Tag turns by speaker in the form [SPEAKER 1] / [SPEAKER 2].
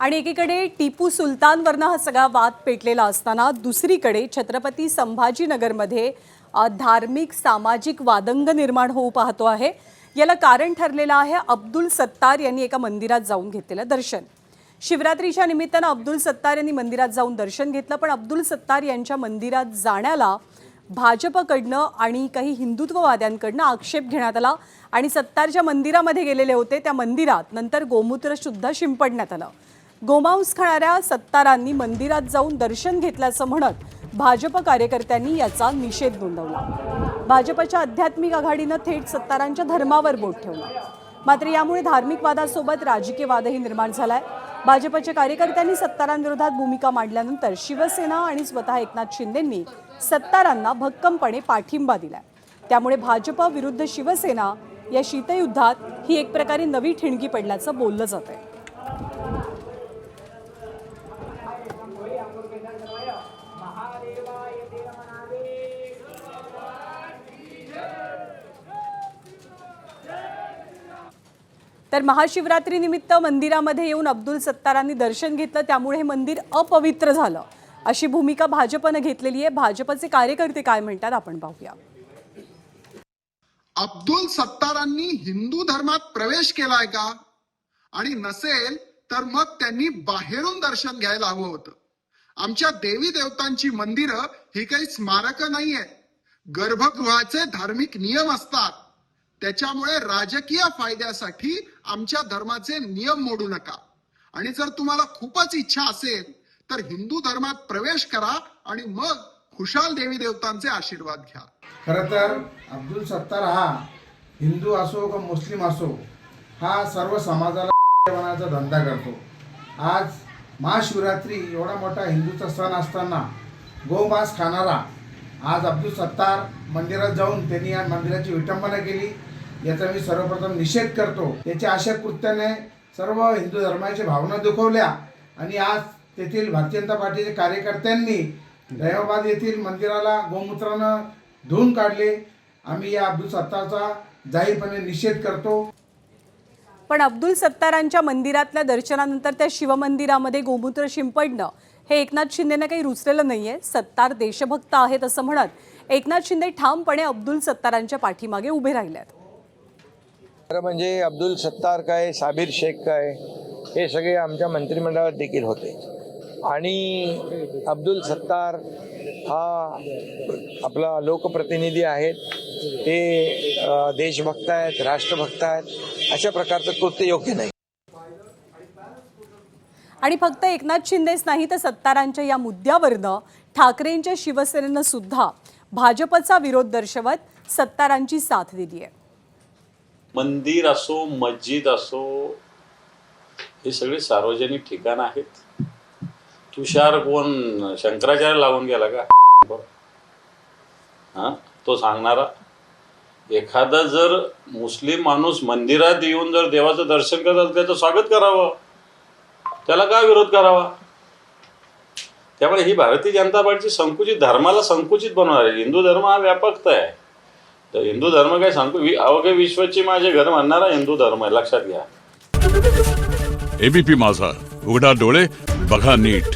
[SPEAKER 1] आणि एकीकडे टिपू सुलतानवरनं हा सगळा वाद पेटलेला असताना दुसरीकडे छत्रपती संभाजीनगरमध्ये धार्मिक सामाजिक वादंग निर्माण होऊ पाहतो आहे। याला कारण ठरलेलं आहे अब्दुल सत्तार यांनी एका मंदिरात जाऊन घेतलेलं दर्शन। शिवरात्रीच्या निमित्तानं अब्दुल सत्तार यांनी मंदिरात जाऊन दर्शन घेतलं, पण अब्दुल सत्तार यांच्या मंदिरात जाण्याला भाजपकडनं आणि काही हिंदुत्ववाद्यांकडनं आक्षेप घेण्यात आला आणि सत्तारच्या मंदिरामध्ये गेलेले होते त्या मंदिरात नंतर गोमूत्र सुद्धा शिंपडण्यात आलं। गोमांस खाणाऱ्या सत्तारांनी मंदिरात जाऊन दर्शन घेतल्याचं म्हणत भाजप कार्यकर्त्यांनी याचा निषेध नोंदवला। भाजपच्या आध्यात्मिक आघाडीनं थेट सत्तारांच्या धर्मावर बोट ठेवलं। मात्र यामुळे धार्मिक वादासोबत राजकीय वादही निर्माण झालाय। भाजपच्या कार्यकर्त्यांनी सत्तारांविरोधात भूमिका मांडल्यानंतर शिवसेना आणि स्वतः एकनाथ शिंदेंनी सत्तारांना भक्कमपणे पाठिंबा दिलाय। त्यामुळे भाजप विरुद्ध शिवसेना या शीतयुद्धात ही एक प्रकारे नवी ठिणगी पडल्याचं बोललं जातंय। तर महाशिवरात्रीनिमित्त मंदिरामध्ये येऊन अब्दुल सत्तारांनी दर्शन घेतलं, त्यामुळे हे मंदिर अपवित्र झालं अशी भूमिका भाजपने घेतलेली आहे। भाजपचे कार्यकर्ते काय म्हणतात आपण पाहूया।
[SPEAKER 2] अब्दुल सत्तारांनी हिंदू धर्मात प्रवेश केलाय का? आणि नसेल तर मग त्यांनी बाहेरून दर्शन घ्यायला हवं होतं। आमच्या देवी देवतांची मंदिरं ही काही स्मारकं नाहीये, गर्भगृहाचे धार्मिक नियम असतात। त्याच्यामुळे राजकीय फायद्यासाठी आमच्या धर्माचे नियम मोडू नका। आणि जर तुम्हाला खूपच इच्छा असेल तर हिंदू धर्मात प्रवेश करा आणि मग खुशाल देवी देवतांचे आशीर्वाद घ्या।
[SPEAKER 3] खरं तर अब्दुल सत्तार हा हिंदू असो का मुस्लिम असो, हा सर्व समाजाला बनायचा धंदा करतो। आज महाशिवरात्री एवढा मोठा हिंदूचा सण असताना गोमांस खाणारा आज अब्दुल सत्तार मंदिरात जाऊन त्यांनी या मंदिराची विटंबना केली, याचा मी सर्वप्रथम निषेध करतो। त्याच्या अशा कृत्याने सर्व हिंदू धर्माच्या भावना दुखवल्या आणि आज तेथील भारतीय जनता पार्टीच्या कार्यकर्त्यांनी दयाबाद येथील मंदिराला गोमूत्रानं धुवून काढले। आम्ही या अब्दुल सत्तारचा जाहीरपणे निषेध करतो।
[SPEAKER 1] पण अब्दुल सत्तारांच्या मंदिरातल्या दर्शनानंतर त्या शिवमंदिरामध्ये गोमूत्र शिंपडणं हे एकनाथ शिंदेंना काही रुचलेलं नाहीये। सत्तार देशभक्त आहेत असं म्हणत एकनाथ शिंदे ठामपणे अब्दुल सत्तारांच्या पाठीमागे उभे राहिलेत।
[SPEAKER 4] खरं म्हणजे अब्दुल सत्तार काय, साबिर शेख काय, हे सगळे आमच्या मंत्रिमंडळात देखील होते आणि अब्दुल सत्तार हा आपला लोकप्रतिनिधी आहेत, ते देशभक्त आहेत, राष्ट्रभक्त आहेत, अशा प्रकारचं कृत्य योग्य नाही।
[SPEAKER 1] आणि फक्त एकनाथ शिंदेच नाही तर सत्तारांच्या या मुद्द्यावरनं ठाकरेंच्या शिवसेनेनं सुद्धा भाजपचा विरोध दर्शवत सत्तारांची साथ दिली आहे।
[SPEAKER 5] मंदिर असो, मस्जिद असो, हे सगळे सार्वजनिक ठिकाण आहेत। तुषार कोण शंकराचार्य लागून गेला का? हा, तो सांगणारा एखादा जर मुस्लिम माणूस मंदिरात येऊन जर देवाचं दर्शन करत त्याचं स्वागत करावं, त्याला का विरोध करावा? त्यामुळे ही भारतीय जनता पार्टीची संकुचित धर्माला संकुचित बनवणार आहे। हिंदू धर्म हा व्यापकता आहे, तर हिंदू धर्म काय अवघे विश्वाची माझे घर म्हणणारा हिंदू धर्म आहे, लक्षात घ्या।
[SPEAKER 6] एबीपी माझा, उघडा डोळे बघा नीट।